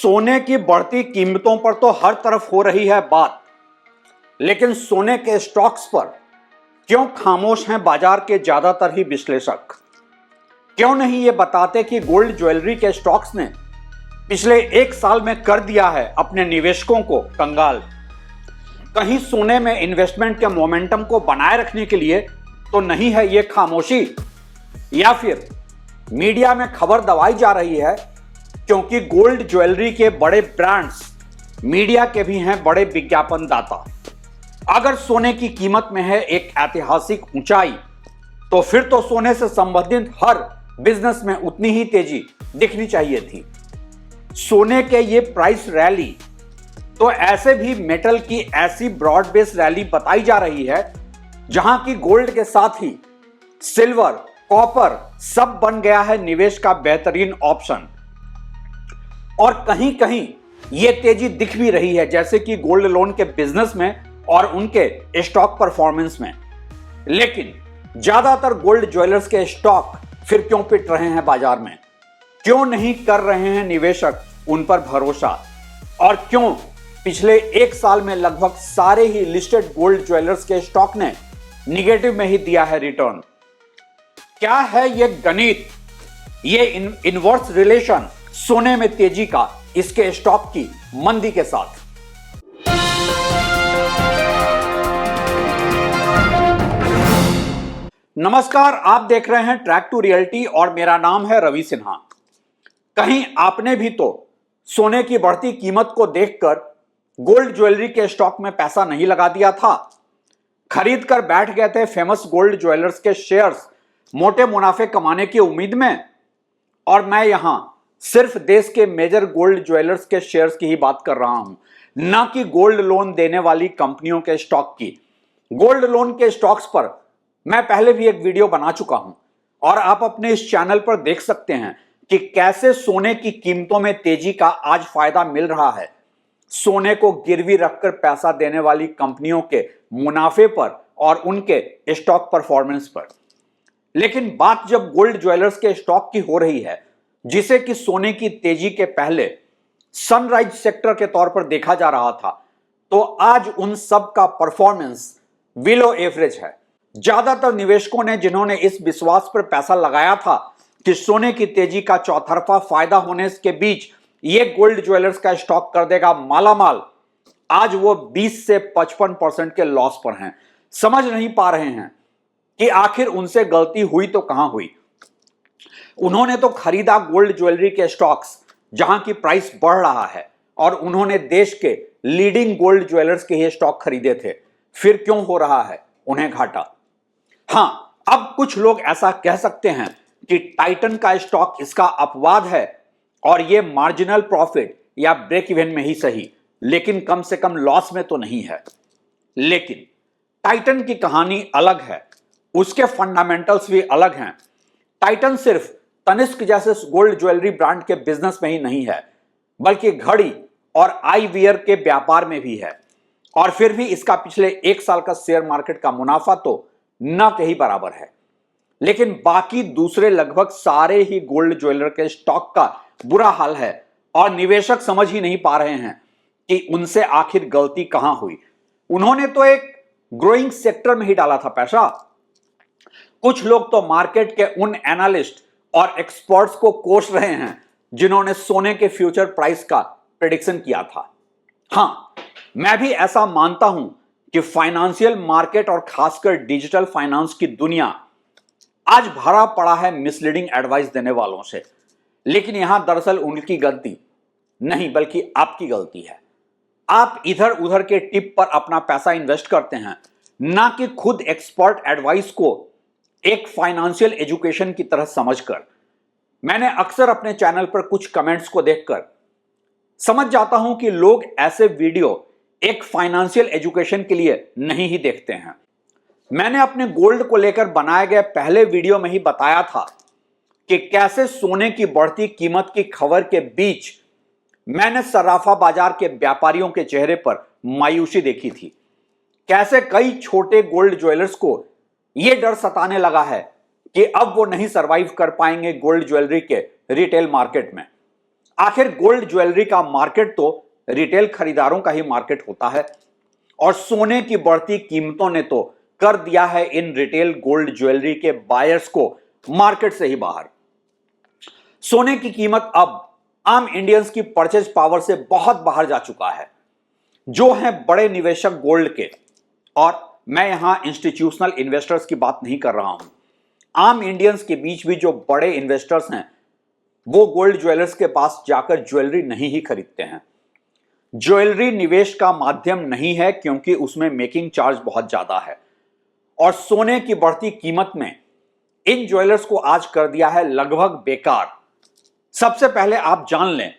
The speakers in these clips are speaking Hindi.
सोने की बढ़ती कीमतों पर तो हर तरफ हो रही है बात, लेकिन सोने के स्टॉक्स पर क्यों खामोश हैं बाजार के ज्यादातर ही विश्लेषक? क्यों नहीं ये बताते कि गोल्ड ज्वेलरी के स्टॉक्स ने पिछले एक साल में कर दिया है अपने निवेशकों को कंगाल? कहीं सोने में इन्वेस्टमेंट के मोमेंटम को बनाए रखने के लिए तो नहीं है ये खामोशी, या फिर मीडिया में खबर दबाई जा रही है क्योंकि गोल्ड ज्वेलरी के बड़े ब्रांड्स मीडिया के भी हैं बड़े विज्ञापन दाता? अगर सोने की कीमत में है एक ऐतिहासिक ऊंचाई, तो फिर तो सोने से संबंधित हर बिजनेस में उतनी ही तेजी दिखनी चाहिए थी। सोने के ये प्राइस रैली तो ऐसे भी मेटल की ऐसी ब्रॉड बेस रैली बताई जा रही है जहां की गोल्ड के साथ ही सिल्वर, कॉपर सब बन गया है निवेश का बेहतरीन ऑप्शन। और कहीं कहीं यह तेजी दिख भी रही है, जैसे कि गोल्ड लोन के बिजनेस में और उनके स्टॉक परफॉर्मेंस में। लेकिन ज्यादातर गोल्ड ज्वेलर्स के स्टॉक फिर क्यों पिट रहे हैं बाजार में? क्यों नहीं कर रहे हैं निवेशक उन पर भरोसा? और क्यों पिछले एक साल में लगभग सारे ही लिस्टेड गोल्ड ज्वेलर्स के स्टॉक ने निगेटिव में ही दिया है रिटर्न? क्या है ये गणित, ये इनवर्स रिलेशन सोने में तेजी का इसके स्टॉक की मंदी के साथ? नमस्कार, आप देख रहे हैं ट्रैक टू रियलिटी और मेरा नाम है रवि सिन्हा। कहीं आपने भी तो सोने की बढ़ती कीमत को देखकर गोल्ड ज्वेलरी के स्टॉक में पैसा नहीं लगा दिया था? खरीद कर बैठ गए थे फेमस गोल्ड ज्वेलर्स के शेयर्स मोटे मुनाफे कमाने की उम्मीद में? और मैं यहां सिर्फ देश के मेजर गोल्ड ज्वेलर्स के शेयर्स की ही बात कर रहा हूं, ना कि गोल्ड लोन देने वाली कंपनियों के स्टॉक की। गोल्ड लोन के स्टॉक्स पर मैं पहले भी एक वीडियो बना चुका हूं और आप अपने इस चैनल पर देख सकते हैं कि कैसे सोने की कीमतों में तेजी का आज फायदा मिल रहा है सोने को गिरवी रखकर पैसा देने वाली कंपनियों के मुनाफे पर और उनके स्टॉक परफॉर्मेंस पर। लेकिन बात जब गोल्ड ज्वेलर्स के स्टॉक की हो रही है, जिसे कि सोने की तेजी के पहले सनराइज सेक्टर के तौर पर देखा जा रहा था, तो आज उन सब का परफॉर्मेंस बिलो एवरेज है। ज्यादातर निवेशकों ने जिन्होंने इस विश्वास पर पैसा लगाया था कि सोने की तेजी का चौतरफा फायदा होने के बीच ये गोल्ड ज्वेलर्स का स्टॉक कर देगा मालामाल, आज वो 20 से 55% के लॉस पर हैं। समझ नहीं पा रहे हैं कि आखिर उनसे गलती हुई तो कहां हुई। उन्होंने तो खरीदा गोल्ड ज्वेलरी के स्टॉक्स जहां की प्राइस बढ़ रहा है, और उन्होंने देश के लीडिंग गोल्ड ज्वेलर्स के ही स्टॉक खरीदे थे। फिर क्यों हो रहा है उन्हें घाटा? हां, अब कुछ लोग ऐसा कह सकते हैं कि टाइटन का स्टॉक इसका अपवाद है और यह मार्जिनल प्रॉफिट या ब्रेक इवन में ही सही, लेकिन कम से कम लॉस में तो नहीं है। लेकिन टाइटन की कहानी अलग है, उसके फंडामेंटल्स भी अलग हैं। टाइटन सिर्फ तनिष्क जैसे गोल्ड ज्वेलरी ब्रांड के बिजनेस में ही नहीं है, बल्कि घड़ी और आईवियर के व्यापार में भी है। और फिर भी इसका पिछले एक साल का शेयर मार्केट का मुनाफा तो न के ही बराबर है। लेकिन बाकी दूसरे लगभग सारे ही गोल्ड ज्वेलर के स्टॉक का बुरा हाल है और निवेशक समझ ही नहीं पा रहे हैं कि उनसे आखिर गलती कहां हुई। उन्होंने तो एक ग्रोइंग सेक्टर में ही डाला था पैसा। कुछ लोग तो मार्केट के उन एनालिस्ट और एक्सपर्ट्स को कोस रहे हैं जिन्होंने सोने के फ्यूचर प्राइस का प्रेडिक्शन किया था। हां, मैं भी ऐसा मानता हूं कि फाइनेंशियल मार्केट और खासकर डिजिटल फाइनेंस की दुनिया आज भरा पड़ा है मिसलीडिंग एडवाइस देने वालों से। लेकिन यहां दरअसल उनकी गलती नहीं, बल्कि आपकी गलती है। आप इधर उधर के टिप पर अपना पैसा इन्वेस्ट करते हैं, ना कि खुद एक्सपर्ट एडवाइस को एक फाइनेंशियल एजुकेशन की तरह समझकर। मैंने अक्सर अपने चैनल पर कुछ कमेंट्स को देखकर समझ जाता हूं कि लोग ऐसे वीडियो एक फाइनेंशियल एजुकेशन के लिए नहीं ही देखते हैं। मैंने अपने गोल्ड को लेकर बनाए गए पहले वीडियो में ही बताया था कि कैसे सोने की बढ़ती कीमत की खबर के बीच मैंने सराफा बाजार के व्यापारियों के चेहरे पर मायूसी देखी थी। कैसे कई छोटे गोल्ड ज्वेलर्स को यह डर सताने लगा है कि अब वो नहीं सरवाइव कर पाएंगे गोल्ड ज्वेलरी के रिटेल मार्केट में। आखिर गोल्ड ज्वेलरी का मार्केट तो रिटेल खरीदारों का ही मार्केट होता है और सोने की बढ़ती कीमतों ने तो कर दिया है इन रिटेल गोल्ड ज्वेलरी के बायर्स को मार्केट से ही बाहर। सोने की कीमत अब आम इंडियंस की परचेज पावर से बहुत बाहर जा चुका है। जो हैं बड़े निवेशक गोल्ड के, और मैं यहां इंस्टीट्यूशनल इन्वेस्टर्स की बात नहीं कर रहा हूं, आम इंडियंस के बीच भी जो बड़े इन्वेस्टर्स हैं वो गोल्ड ज्वेलर्स के पास जाकर ज्वेलरी नहीं ही खरीदते हैं। ज्वेलरी निवेश का माध्यम नहीं है क्योंकि उसमें मेकिंग चार्ज बहुत ज्यादा है और सोने की बढ़ती कीमत में इन ज्वेलर्स को आज कर दिया है लगभग बेकार। सबसे पहले आप जान लें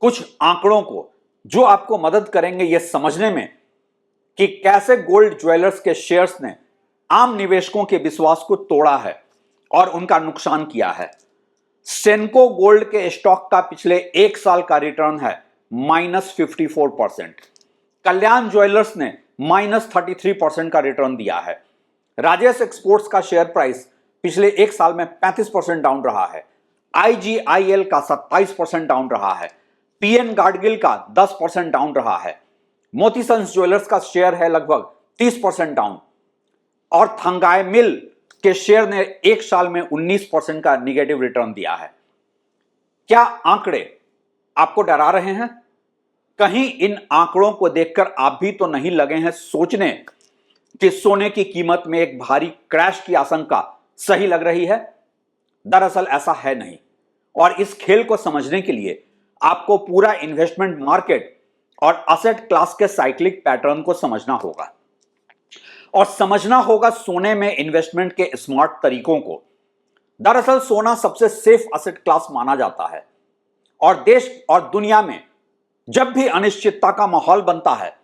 कुछ आंकड़ों को जो आपको मदद करेंगे यह समझने में कि कैसे गोल्ड ज्वेलर्स के शेयर्स ने आम निवेशकों के विश्वास को तोड़ा है और उनका नुकसान किया है। सेनको गोल्ड के स्टॉक का पिछले एक साल का रिटर्न है -54%। कल्याण ज्वेलर्स ने -33% का रिटर्न दिया है। राजेश एक्सपोर्ट्स का शेयर प्राइस पिछले एक साल में 35% डाउन रहा है। IGIL का 27% डाउन रहा है। PN गाडगिल का 10% डाउन रहा है। मोती सन्स ज्वेलर्स का शेयर है लगभग 30% डाउन और थंगाई मिल के शेयर ने एक साल में 19% का निगेटिव रिटर्न दिया है। क्या आंकड़े आपको डरा रहे हैं? कहीं इन आंकड़ों को देखकर आप भी तो नहीं लगे हैं सोचने कि सोने की कीमत में एक भारी क्रैश की आशंका सही लग रही है? दरअसल ऐसा है नहीं। और इस खेल को समझने के लिए आपको पूरा इन्वेस्टमेंट मार्केट और असेट क्लास के साइक्लिक पैटर्न को समझना होगा और समझना होगा सोने में इन्वेस्टमेंट के स्मार्ट तरीकों को। दरअसल सोना सबसे सेफ असेट क्लास माना जाता है और देश और दुनिया में जब भी अनिश्चितता का माहौल बनता है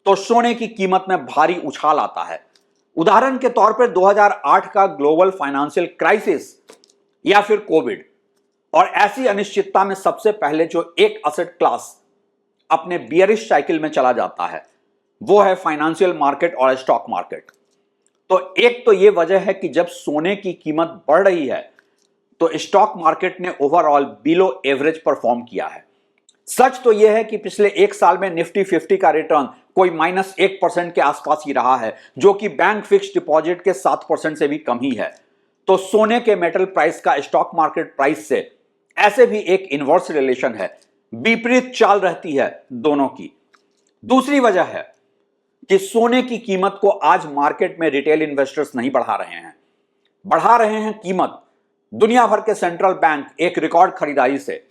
तो सोने की कीमत में भारी उछाल आता है। उदाहरण के तौर पर 2008 का ग्लोबल फाइनेंशियल क्राइसिस या फिर कोविड। और ऐसी अनिश्चितता में सबसे पहले जो एक असेट क्लास अपने बियरिश साइकिल में चला जाता है वो है फाइनेंशियल मार्केट और स्टॉक मार्केट। तो एक तो यह वजह है कि जब सोने की कीमत बढ़ रही है तो स्टॉक मार्केट ने ओवरऑल बिलो एवरेज परफॉर्म किया है। सच तो यह है कि पिछले एक साल में निफ्टी 50 का रिटर्न कोई -1% के आसपास ही रहा है, जो कि बैंक फिक्स्ड डिपॉजिट के 7% से भी कम ही है। तो सोने के मेटल प्राइस का स्टॉक मार्केट प्राइस से ऐसे भी एक इनवर्स रिलेशन है, विपरीत चाल रहती है दोनों की। दूसरी वजह है कि सोने की कीमत को आज मार्केट में रिटेल इन्वेस्टर्स नहीं बढ़ा रहे हैं, बढ़ा रहे हैं कीमत दुनिया भर के सेंट्रल बैंक एक रिकॉर्ड खरीदारी से।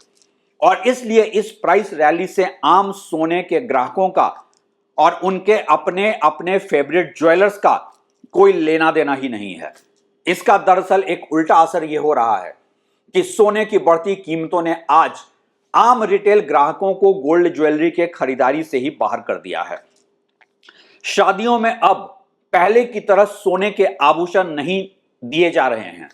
और इसलिए इस प्राइस रैली से आम सोने के ग्राहकों का और उनके अपने अपने फेवरेट ज्वेलर्स का कोई लेना देना ही नहीं है। इसका दरअसल एक उल्टा असर यह हो रहा है कि सोने की बढ़ती कीमतों ने आज आम रिटेल ग्राहकों को गोल्ड ज्वेलरी के खरीदारी से ही बाहर कर दिया है। शादियों में अब पहले की तरह सोने के आभूषण नहीं दिए जा रहे हैं।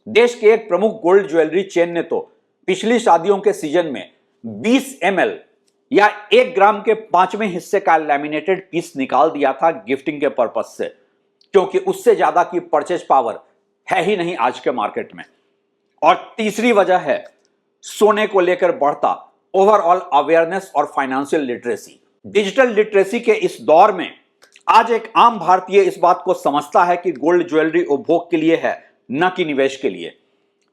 देश के एक प्रमुख गोल्ड ज्वेलरी चेन ने तो पिछली शादियों के सीजन में 20 ml या 1 ग्राम के 5वें हिस्से का लैमिनेटेड पीस निकाल दिया था गिफ्टिंग के पर्पज से, क्योंकि उससे ज्यादा की परचेज पावर है ही नहीं आज के मार्केट में। और तीसरी वजह है सोने को लेकर बढ़ता ओवरऑल अवेयरनेस और फाइनेंशियल लिटरेसी। डिजिटल लिटरेसी के इस दौर में आज एक आम भारतीय इस बात को समझता है कि गोल्ड ज्वेलरी उपभोग के लिए है, न कि निवेश के लिए।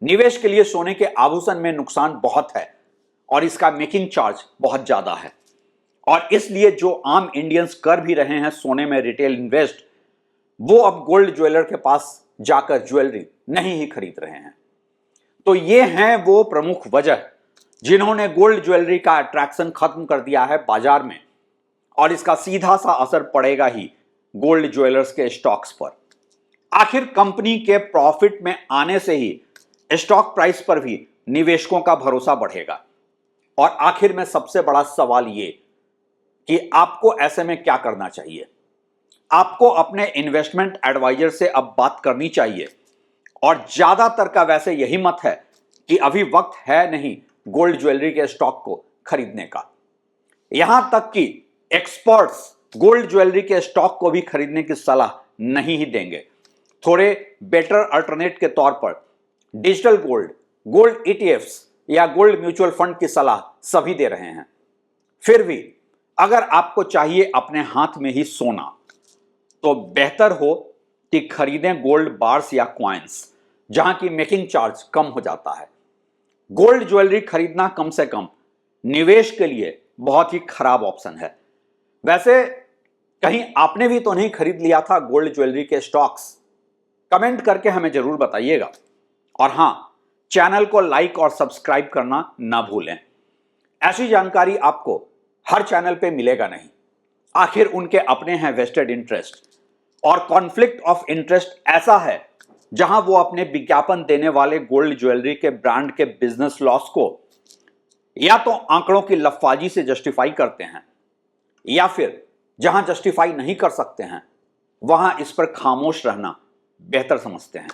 निवेश के लिए सोने के आभूषण में नुकसान बहुत है और इसका मेकिंग चार्ज बहुत ज्यादा है। और इसलिए जो आम इंडियंस कर भी रहे हैं सोने में रिटेल इन्वेस्ट, वो अब गोल्ड ज्वेलर के पास जाकर ज्वेलरी नहीं ही खरीद रहे हैं। तो ये हैं वो प्रमुख वजह जिन्होंने गोल्ड ज्वेलरी का अट्रैक्शन खत्म कर दिया है बाजार में, और इसका सीधा सा असर पड़ेगा ही गोल्ड ज्वेलर्स के स्टॉक्स पर। आखिर कंपनी के प्रॉफिट में आने से ही स्टॉक प्राइस पर भी निवेशकों का भरोसा बढ़ेगा। और आखिर में सबसे बड़ा सवाल ये कि आपको ऐसे में क्या करना चाहिए। आपको अपने इन्वेस्टमेंट एडवाइजर से अब बात करनी चाहिए, और ज्यादातर का वैसे यही मत है कि अभी वक्त है नहीं गोल्ड ज्वेलरी के स्टॉक को खरीदने का। यहां तक कि एक्सपर्ट्स गोल्ड ज्वेलरी के स्टॉक को भी खरीदने की सलाह नहीं ही देंगे। थोड़े बेटर अल्टरनेट के तौर पर डिजिटल गोल्ड, गोल्ड ETFs या गोल्ड म्यूचुअल फंड की सलाह सभी दे रहे हैं। फिर भी अगर आपको चाहिए अपने हाथ में ही सोना, तो बेहतर हो कि खरीदें गोल्ड बार्स या कॉइन्स, जहां की मेकिंग चार्ज कम हो जाता है। गोल्ड ज्वेलरी खरीदना कम से कम निवेश के लिए बहुत ही खराब ऑप्शन है। वैसे कहीं आपने भी तो नहीं खरीद लिया था गोल्ड ज्वेलरी के स्टॉक्स? कमेंट करके हमें जरूर बताइएगा। और हां, चैनल को लाइक और सब्सक्राइब करना ना भूलें। ऐसी जानकारी आपको हर चैनल पे मिलेगा नहीं। आखिर उनके अपने हैं वेस्टेड इंटरेस्ट, और कॉन्फ्लिक्ट ऑफ इंटरेस्ट ऐसा है जहां वो अपने विज्ञापन देने वाले गोल्ड ज्वेलरी के ब्रांड के बिजनेस लॉस को या तो आंकड़ों की लफाजी से जस्टिफाई करते हैं, या फिर जहां जस्टिफाई नहीं कर सकते हैं वहां इस पर खामोश रहना बेहतर समझते हैं।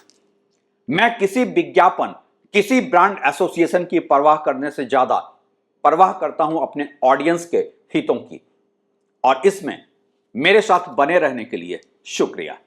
मैं किसी विज्ञापन, किसी ब्रांड एसोसिएशन की परवाह करने से ज्यादा परवाह करता हूं अपने ऑडियंस के हितों की। और इसमें मेरे साथ बने रहने के लिए शुक्रिया।